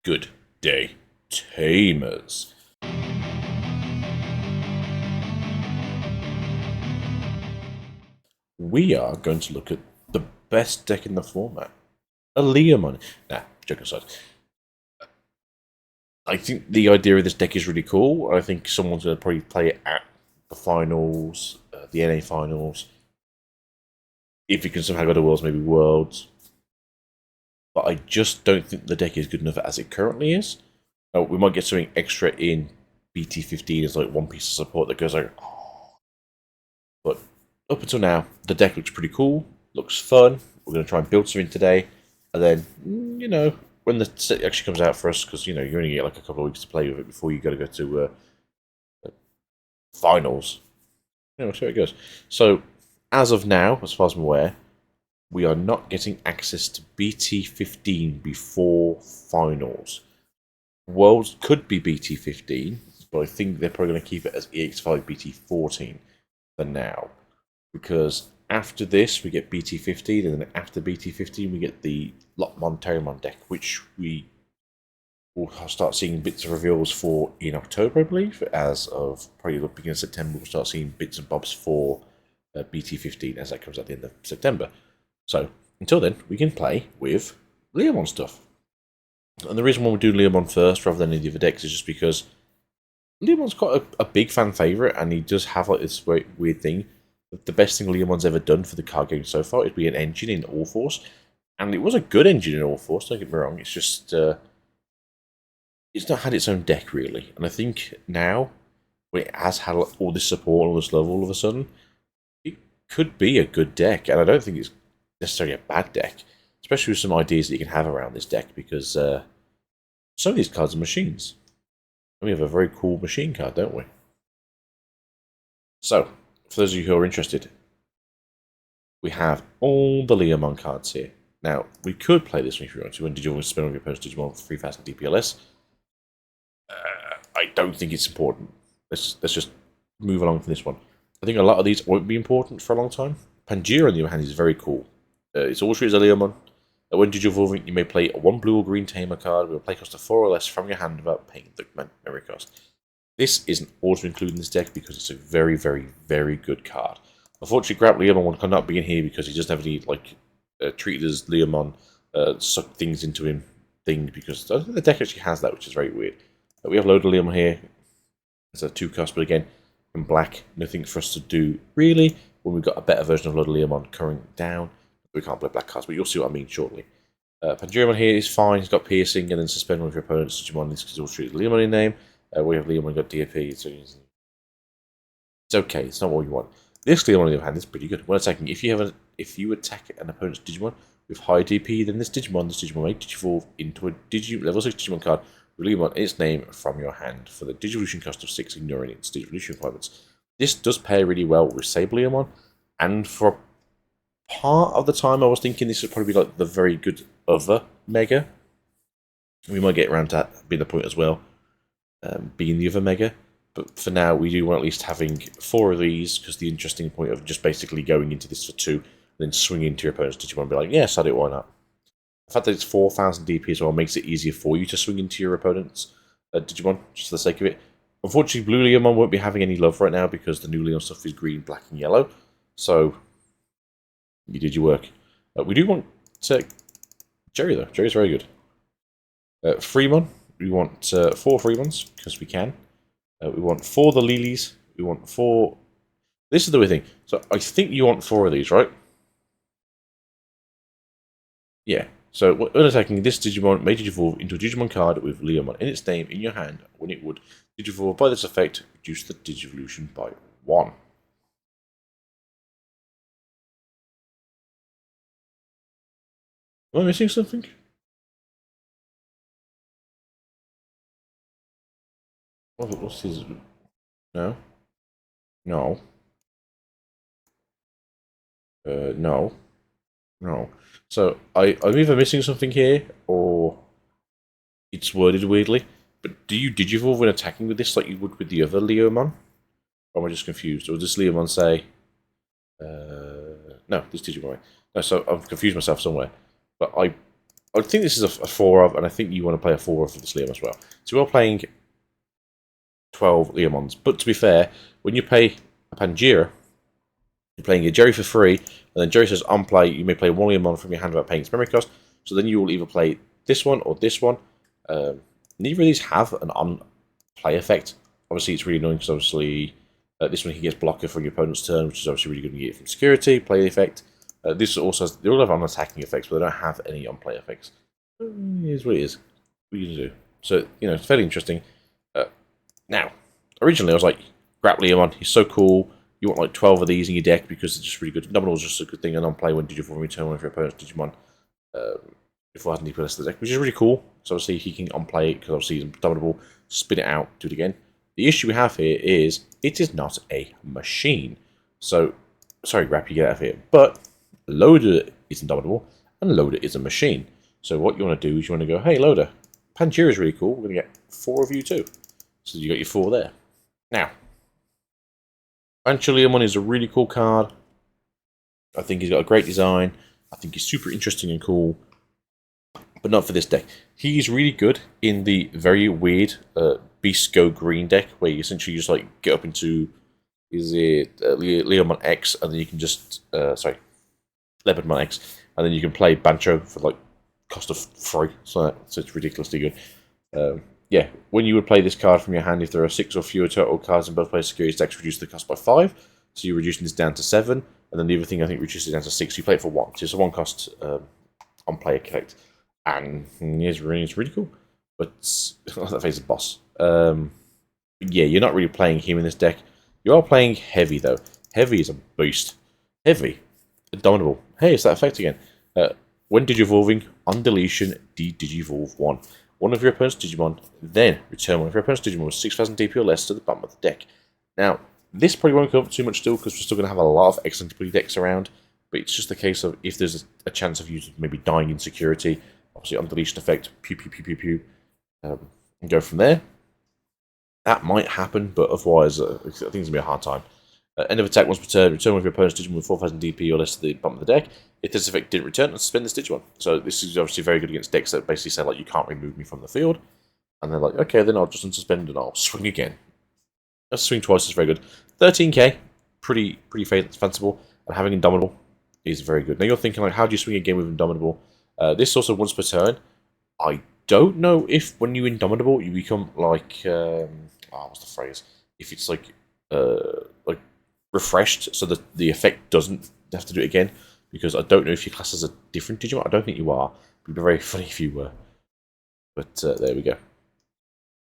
Good day, Tamers. We are going to look at the best deck in the format. A Leomon. Nah, joke aside. I think the idea of this deck is really cool. I think someone's going to probably play it at the finals, the NA finals. If it can somehow go to Worlds, maybe Worlds. But I just don't think the deck is good enough as it currently is. We might get something extra in BT15 as like one piece of support that goes like, but up until now, the deck looks pretty cool, looks fun. We're going to try and build something today, and then, when the set actually comes out for us, because, you only get like a couple of weeks to play with it before you got to go to finals. We'll see how it goes. So, as of now, as far as I'm aware, we are not getting access to BT15 before finals. Worlds could be BT15, but I think they're probably going to keep it as EX5 BT14 for now. Because after this, we get BT15, and then after BT15, we get the Leomon Tamers deck, which we will start seeing bits of reveals for in October, I believe. As of probably the beginning of September, we'll start seeing bits and bobs for BT15 as that comes at the end of September. So, until then, we can play with Leomon stuff. And the reason why we do Leomon first rather than any of the other decks is just because Leomon's quite a big fan favourite, and he does have like this weird thing. The best thing Leomon's ever done for the card game so far is be an engine in All Force, and it was a good engine in All Force, don't get me wrong, it's just, it's not had its own deck really, and I think now, when it has had all this support on this level all of a sudden, it could be a good deck, and I don't think it's necessarily a bad deck, especially with some ideas that you can have around this deck, because some of these cards are machines. We have a very cool machine card, don't we? So, for those of you who are interested, we have all the Leomon cards here. Now, we could play this one if you want to, and Digimon spin on your opponent's Digimon for 3000 DPLS. I don't think it's important. Let's just move along from this one. I think a lot of these won't be important for a long time. Pangea, on the other hand, is very cool. It's always treated as a Leomon. When Digivolving, you may play a 1 blue or green Tamer card with a play cost of 4 or less from your hand without paying the memory cost. This isn't auto-included in this deck because it's a very, very, very good card. Unfortunately, Grab Leomon cannot be in here because he doesn't have any, treated as Leomon, suck things into him thing, because the deck actually has that, which is very weird. But we have loaded Leomon here. It's a 2 cost, but again, in black, nothing for us to do, really, when we've got a better version of loaded Leomon coming down. We can't play black cards, but you'll see what I mean shortly. Pangea here is fine, he's got piercing, and then suspend one of your opponent's Digimon, this is all treated as Leomon in name. We have Leomon got DP, so it's okay. It's not what you want. This Leomon, on the other hand, is pretty good. When attacking, if you attack an opponent's Digimon with high DP, then this Digimon may Digivolve into a level 6 Digimon card with Leomon in its name from your hand for the Digivolution cost of 6, ignoring its Digivolution requirements. This does pair really well with Saber Leomon, and for part of the time, I was thinking this would probably be like the very good other Mega. We might get around to that being the point as well. Being the other Mega, but for now we do want at least having 4 of these, because the interesting point of just basically going into this for 2 and then swinging into your opponent's Digimon and be like, yes, I do, why not? The fact that it's 4000 DP as well makes it easier for you to swing into your opponent's Digimon, just for the sake of it. Unfortunately, Blue Leomon won't be having any love right now because the new Leon stuff is green, black, and yellow, so you did your work. We do want Jerry, though. Jerry's very good. Fremon. We want 4 Fremons, because we can. We want 4 the Lilies. We want 4... This is the weird thing. So I think you want 4 of these, right? Yeah. So when attacking, this Digimon may Digivolve into a Digimon card with Leomon in its name in your hand. When it would Digivolve by this effect, reduce the Digivolution by 1. Am I missing something? What's his... No? No. No. No. So, I'm either missing something here, or it's worded weirdly. But do you Digivolve when attacking with this like you would with the other Leomon? Or am I just confused? Or does Leomon say... no, this Digimon. No, so I've confused myself somewhere. But I think this is a 4 of, and I think you want to play a 4 of for this Leomon as well. So we're playing 12 Leomons. But to be fair, when you play a Pangea, you're playing a Jerry for free, and then Jerry says on play, you may play one Leomon from your hand without paying its memory cost. So then you will either play this one or this one. Neither of these have an on play effect. Obviously, it's really annoying because obviously this one he gets blocker from your opponent's turn, which is obviously really good to get from security, play effect. This also has, they all have on-attacking effects, but they don't have any on-play effects. It is what it is. What are you going to do? So, you know, it's fairly interesting. Now, originally I was like, Grap Leomon, he's so cool. You want like 12 of these in your deck because it's just really good. Nominal is just a good thing, and on-play when Digivolve return one of your opponent's Digimon before having to list the deck, which is really cool. So obviously he can on-play it because obviously he's dominable, spin it out, do it again. The issue we have here is it is not a machine. So, sorry, Grap, you get out of here. But Loader is indomitable, and Loader is a machine. So what you want to do is you want to go, hey, Loader, Pangea is really cool. We're going to get 4 of you too. So you got your 4 there. Now, Leomon is a really cool card. I think he's got a great design. I think he's super interesting and cool. But not for this deck. He's really good in the very weird Beast Go Green deck, where you essentially just like get up into, is it Leomon X, and then you can just, Leopardmon X, and then you can play Bancho for like cost of 3, so it's ridiculously good. Yeah, when you would play this card from your hand, if there are 6 or fewer total cards in both players' security decks, reduce the cost by 5, so you're reducing this down to 7, and then the other thing I think reduces it down to 6. You play it for 1, so it's a 1 cost on play effect, and it's really cool. But that face is boss. Yeah, you're not really playing him in this deck. You are playing Heavy though. Heavy is a beast. Heavy. Indomitable. Hey, it's that effect again. When Digivolving, on deletion, Digivolve 1. One of your opponent's Digimon, then return one of your opponent's Digimon with 6,000 DP or less to the bottom of the deck. Now, this probably won't come up too much still, because we're still going to have a lot of excellent play decks around, but it's just a case of if there's a chance of you maybe dying in security, obviously on deletion effect, pew pew pew pew pew, and go from there. That might happen, but otherwise, I think it's going to be a hard time. End of attack once per turn, return one of your opponent's Digimon with 4,000 DP or less to the bottom of the deck. If this effect didn't return, suspend this Digimon. So this is obviously very good against decks that basically say, like, you can't remove me from the field. And they're like, okay, then I'll just unsuspend and I'll swing again. That's swing twice is very good. 13k, pretty fanciful. And having Indomitable is very good. Now you're thinking, like, how do you swing a game with Indomitable? This also once per turn. I don't know if when you Indomitable, you become like, what's the phrase? If it's like refreshed, so that the effect doesn't have to do it again, because I don't know if your class is a different Digimon. I don't think you are. It'd be very funny if you were. But there we go.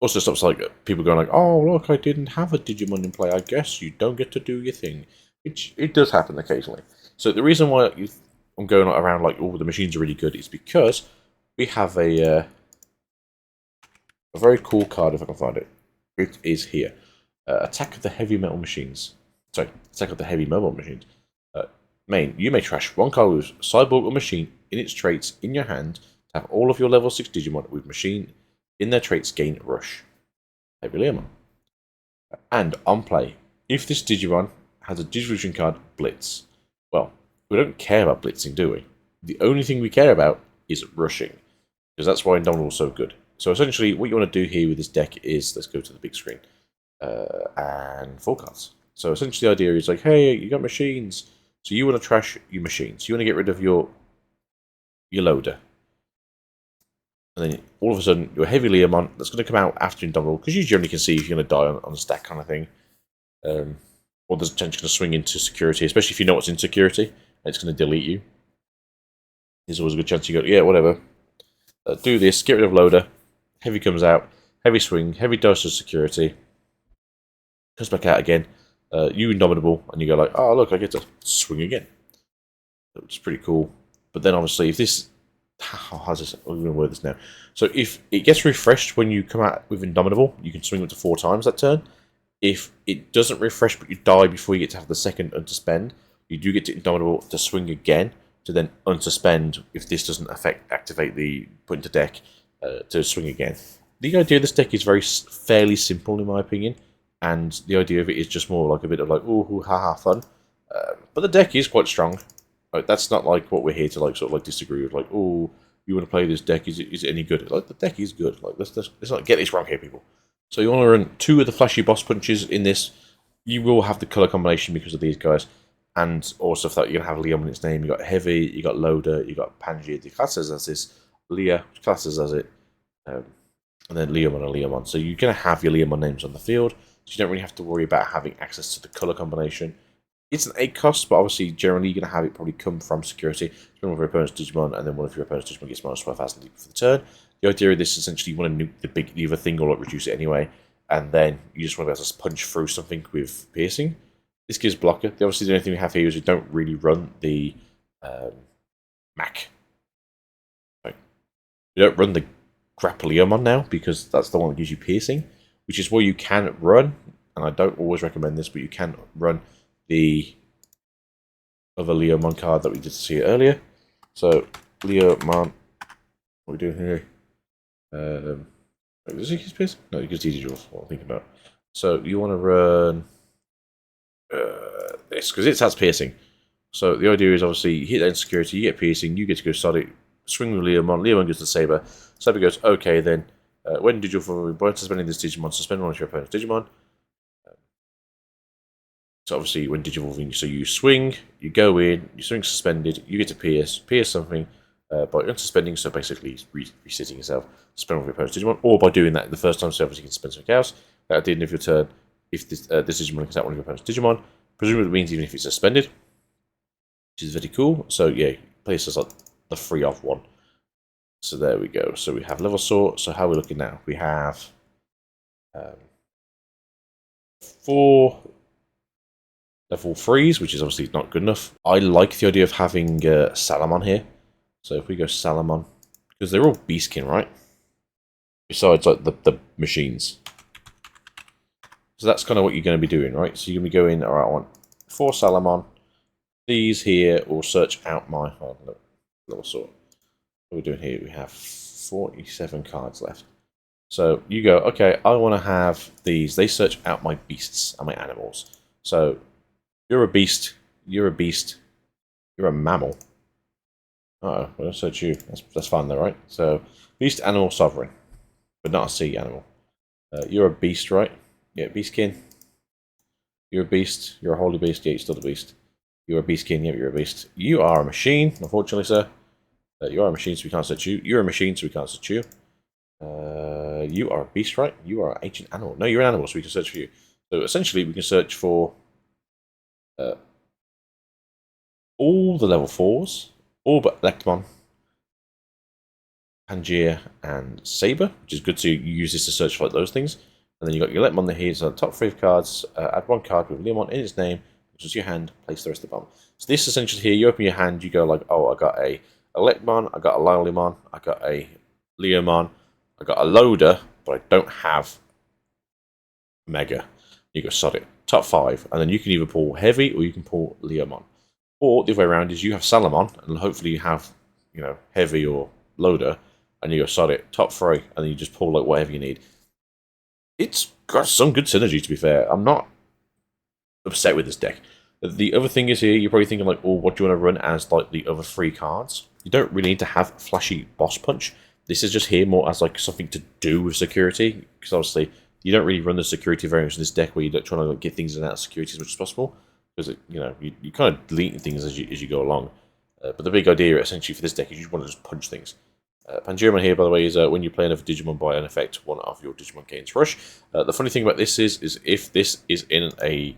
Also stops like people going like, oh look, I didn't have a Digimon in play. I guess you don't get to do your thing. Which it does happen occasionally. So the reason why I'm going around like, oh, the machines are really good is because we have a very cool card, if I can find it. It is here. Attack of the Heavy Metal Machines. Sorry, Attack of the Heavy Mobile Machines. Main, you may trash one card with Cyborg or Machine in its traits in your hand to have all of your level 6 Digimon with Machine in their traits gain Rush. Heavy Leomon. And on play, if this Digimon has a Digivolution card, Blitz. Well, we don't care about blitzing, do we? The only thing we care about is rushing, because that's why Indomitable is so good. So essentially, what you want to do here with this deck is, let's go to the big screen, and 4 cards. So essentially the idea is like, hey, you got machines, so you want to trash your machines. You want to get rid of your loader. And then all of a sudden, your Heavy Leomon, that's going to come out after Indomitable, because you generally can see if you're going to die on a stack kind of thing. Or there's a chance you're going to swing into security, especially if you know what's in security, and it's going to delete you. There's always a good chance you go, yeah, whatever. Do this, get rid of loader. Heavy comes out, Heavy swing, Heavy dose of security. Comes back out again. You Indomitable, and you go like, oh look, I get to swing again. Which is pretty cool. But then obviously, if this, how's this? I'm going to word this now. So if it gets refreshed when you come out with Indomitable, you can swing up to 4 times that turn. If it doesn't refresh but you die before you get to have the second unsuspend, you do get to Indomitable to swing again to then unsuspend if this doesn't activate the put into deck to swing again. The idea of this deck is fairly simple in my opinion, and the idea of it is just more like a bit of like ooh haha fun. But the deck is quite strong. Like, that's not like what we're here to like sort of like disagree with. Like, oh, you want to play this deck, is it any good? Like, the deck is good. Like, let's not get this wrong here, people. So you want to run 2 of the flashy boss punches in this. You will have the color combination because of these guys. And also for that, you're going to have Leomon in its name. You got Heavy, you got Loader, you got Pangaea, the classes as this. Leah, classes as it. And then Leomon and Leomon. So you're going to have your Leomon names on the field. So you don't really have to worry about having access to the color combination. It's an 8 cost, but obviously, generally, you're going to have it probably come from security. One of your opponent's Digimon, and then one of your opponent's Digimon gets minus 12,000 for the turn. The idea of this is essentially you want to nuke the other thing or like reduce it anyway, and then you just want to be able to punch through something with piercing. This gives blocker. Obviously, the only thing we have here is we don't really run the Mac. Right. We don't run the Leomon now because that's the one that gives you piercing, which is where you can run, and I don't always recommend this, but you can run the other Leomon card that we did see earlier. So, Leomon, what are we doing here? Does he use piercing? No, he gives DD what I'm thinking about. So, you want to run this, because it has piercing. So, the idea is obviously you hit that insecurity, you get piercing, you get to go solid, swing with Leomon, Leomon goes to Saber. Saber goes, okay, then, when did you by suspending this Digimon, suspend one of your opponent's Digimon. So obviously when Digivolving, so you swing, you go in, you swing suspended, you get to pierce something by unsuspending, so basically resetting yourself, suspend one of your opponent's Digimon, or by doing that the first time, so obviously you can suspend something else. At the end of your turn, if this Digimon comes out one of your opponent's Digimon, presumably it means even if it's suspended, which is very cool. So yeah, place as like the 3-off one. So there we go. So we have level sort. So how are we looking now? We have 4 level 3s, which is obviously not good enough. I like the idea of having Salamon here. So if we go Salamon, because they're all Beastkin, right? Besides like the machines. So that's kind of what you're going to be doing, right? So you're going to be going, all right, I want 4 Salamon. These here will search out my level sort. What are we doing here? We have 47 cards left. So you go, okay, I want to have these. They search out my beasts and my animals. So you're a beast. You're a beast. You're a mammal. Uh-oh, we'll search you. That's fine though, right? So, beast, animal, sovereign. But not a sea animal. You're a beast, right? Yeah, beastkin. You're a beast. You're a holy beast. Yeah, you're still a beast. You're a beastkin. Yeah, you're a beast. You are a machine, unfortunately, sir. You are a machine, so we can't search you. You're a machine, so we can't search you. You are a beast, right? You are an ancient animal. No, you're an animal, so we can search for you. So, essentially, we can search for all the level 4s, all but Leomon, Pangaea, and Saber, which is good to use this to search for like, those things. And then you got your Leomon here, so the top 3 cards, add 1 card with Leomon in its name, which is your hand, place the rest of the bottom. So this essentially here, you open your hand, you go like, oh, I got a Leomon, I got a Leomon, I got a Leomon, I got a Loader, but I don't have Mega. You go sod it. Top 5, and then you can either pull Heavy or you can pull Leomon. Or the other way around is you have Salamon, and hopefully you have, you know, Heavy or Loader, and you go sod it, top 3, and then you just pull like whatever you need. It's got some good synergy, to be fair. I'm not upset with this deck. The other thing is here, you're probably thinking like, oh, what do you want to run as like the other 3 cards? You don't really need to have flashy boss punch. This is just here more as like something to do with security, because obviously you don't really run the security very much in this deck where you're trying to like, get things in and out of security as much as possible. Because you know you kind of delete things as you go along, but the big idea essentially for this deck is you want to just punch things. Pangaea here, by the way, is when you play another Digimon by an effect, one of your Digimon gains rush. The funny thing about this is if this is in a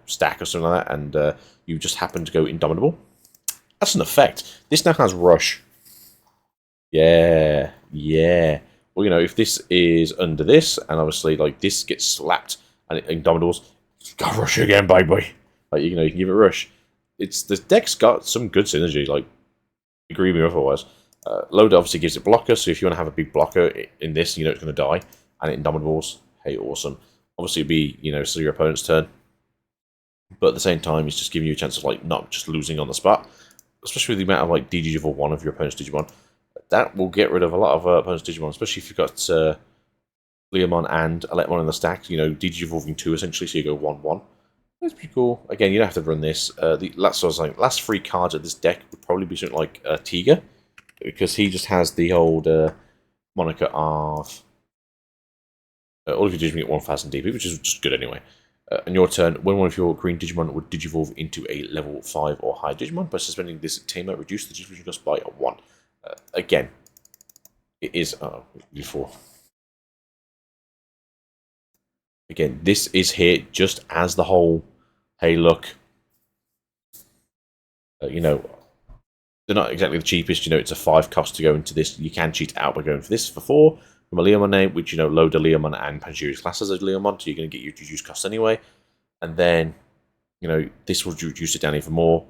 stack or something like that, and you just happen to go Indomitable, that's an effect. This now has rush. Yeah. Well, if this is under this, and obviously like this gets slapped, and Indomitables. Got rush again, baby. Like you can give it rush. The deck's got some good synergy. Like, agree with me otherwise. Loader obviously gives it blocker, so if you want to have a big blocker in this, it's going to die. And Indomitables, hey, awesome. Obviously, it'd be still your opponent's turn, but at the same time, it's just giving you a chance of like not just losing on the spot. Especially with the amount of like DG level 1 of your opponent's Digimon, that will get rid of a lot of opponent's Digimon, especially if you've got Leomon and Leomon in the stack, DG evolving 2 essentially, so you go 1-1. That's pretty cool. Again, you don't have to run this. The last 3 cards of this deck would probably be something like Tiga, because he just has the old moniker of all of your Digimon get 1000 DP, which is just good anyway. On your turn, when one of your green Digimon would Digivolve into a level 5 or higher Digimon, by suspending this Tamer, reduce the Digivolution cost by 1. Again, it is before. Again, this is here just as the whole, hey, look, you know, they're not exactly the cheapest. You know, it's a 5 cost to go into this. You can cheat out by going for this for 4 from a Leomon name, which, you know, load a Leomon and Panjiri's class as a Leomon, so you're going to get your reduced cost anyway. And then, you know, this will reduce it down even more.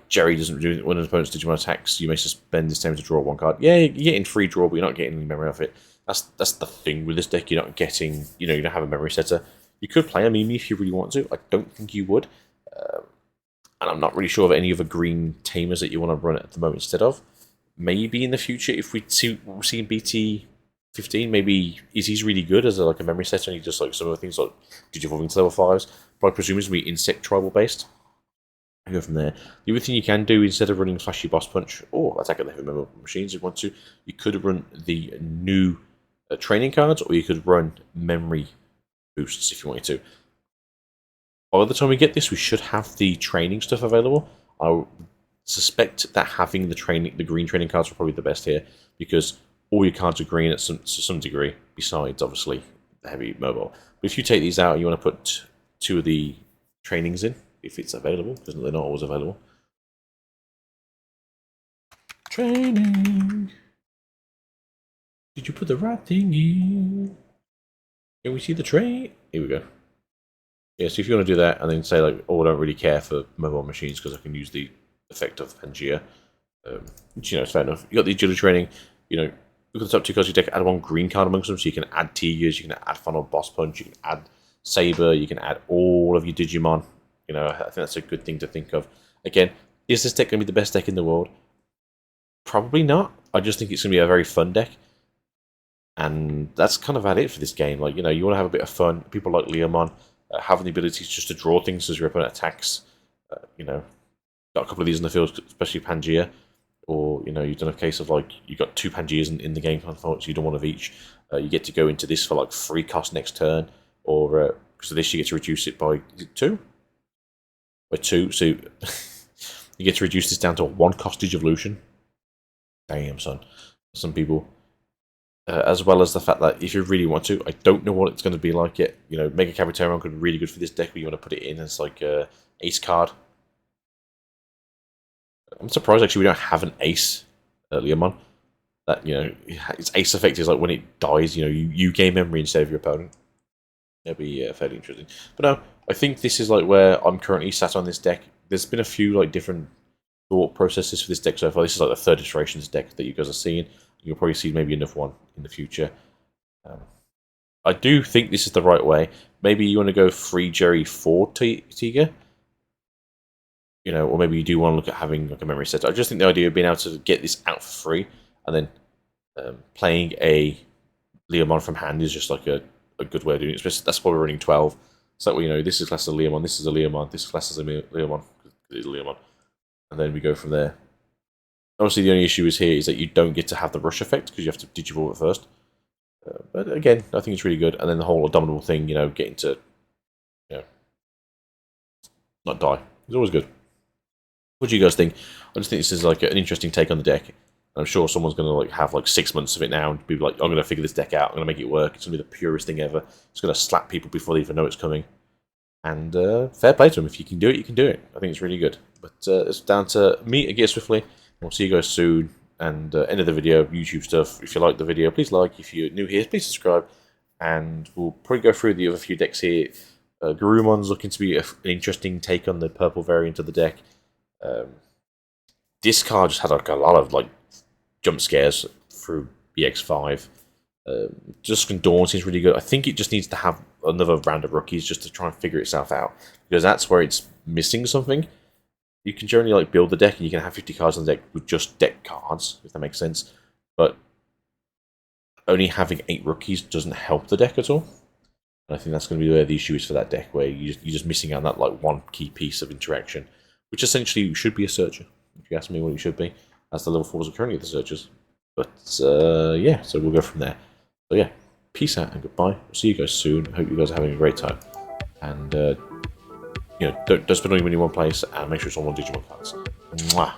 Jerry doesn't do it when an opponent's Digimon attacks. You may suspend this time to draw 1 card. Yeah, you're getting free draw, but you're not getting any memory of it. That's the thing with this deck. You're not getting, you know, you don't have a memory setter. You could play a Mimi if you really want to. I don't think you would. And I'm not really sure of any other green Tamers that you want to run at the moment instead of. Maybe in the future, if we see in BT 15, maybe he's really good as like a memory setter, and he just like some other things like Digivolving to level 5s. But I presume it's going to be insect tribal based. Go from there. The other thing you can do, instead of running Flashy Boss Punch or Attack at the Heavy Metal Machines, if you want to, you could run the new training cards, or you could run memory boosts if you wanted to. By the time we get this, we should have the training stuff available. I suspect that having the green training cards are probably the best here, because all your cards are green to some degree, besides obviously the heavy mobile. But if you take these out and you want to put 2 of the trainings in, if it's available, because they're not always available. Training. Did you put the right thing in? Can we see the train? Here we go. Yeah, so if you want to do that and then say like, oh, I don't really care for mobile machines because I can use the effect of Pangea, which, you know, is fair enough. You got the agility training, you know, look at the top 2 cards you deck, add 1 green card amongst them, so you can add Tigers, you can add Final Boss Punch, you can add Saber, you can add all of your Digimon. You know, I think that's a good thing to think of. Again, is this deck going to be the best deck in the world? Probably not. I just think it's going to be a very fun deck. And that's kind of about it for this game. Like, you know, you want to have a bit of fun. People like Leomon having the ability just to draw things as your opponent attacks. You know, got a couple of these in the field, especially Pangea. Or, you know, you've done a case of like, you've got 2 Pangeas in the game, so you don't want of each. You get to go into this for like 3 cost next turn. Or, because of this, you get to reduce it by 2? By 2, so you get to reduce this down to a 1 cost Digivolution. Damn, son. Some people. As well as the fact that if you really want to, I don't know what it's going to be like yet. You know, Mega Cabuteron could be really good for this deck, but you want to put it in as like a ace card. I'm surprised actually we don't have an ace Leomon. That, you know, its ace effect is like when it dies, you know, you gain memory instead of your opponent. That'd be fairly interesting. But no, I think this is like where I'm currently sat on this deck. There's been a few like different thought processes for this deck so far. This is like the 3rd iterations deck that you guys are seeing. You'll probably see maybe another one in the future. I do think this is the right way. Maybe you want to go 3 Jerry 4 Tiga. You know, or maybe you do want to look at having like a memory set. I just think the idea of being able to get this out for free and then playing a Leomon from hand is just like a good way of doing it. That's why we're running 12. So, you know, this is class as a Leomon, this is a Leomon, this is class as a Leomon, it is a Leomon. And then we go from there. Obviously, the only issue is here is that you don't get to have the rush effect because you have to Digivolve it first. But again, I think it's really good. And then the whole Abominable thing, you know, getting to, you know, not die. It's always good. What do you guys think? I just think this is like an interesting take on the deck. I'm sure someone's going to like have like 6 months of it now and be like, I'm going to figure this deck out. I'm going to make it work. It's going to be the purest thing ever. It's going to slap people before they even know it's coming. And fair play to them. If you can do it, you can do it. I think it's really good. But it's down to me, Get Swiftly. We'll see you guys soon. And end of the video, YouTube stuff. If you like the video, please like. If you're new here, please subscribe. And we'll probably go through the other few decks here. Garumon's looking to be an interesting take on the purple variant of the deck. This card just had like a lot of like jump scares through BX5. Just Dawn seems really good. I think it just needs to have another round of rookies just to try and figure itself out, because that's where it's missing something. You can generally like build the deck and you can have 50 cards on the deck with just deck cards, if that makes sense. But only having 8 rookies doesn't help the deck at all. And I think that's going to be where the issue is for that deck, where you're just missing out on that like one key piece of interaction, which essentially should be a searcher. If you ask me what it should be, as the level 4s are currently the searchers. But yeah, so we'll go from there. So yeah, peace out and goodbye. We'll see you guys soon. Hope you guys are having a great time. And you know, don't spend all your money in one place, and make sure it's on one Digimon cards. Mwah!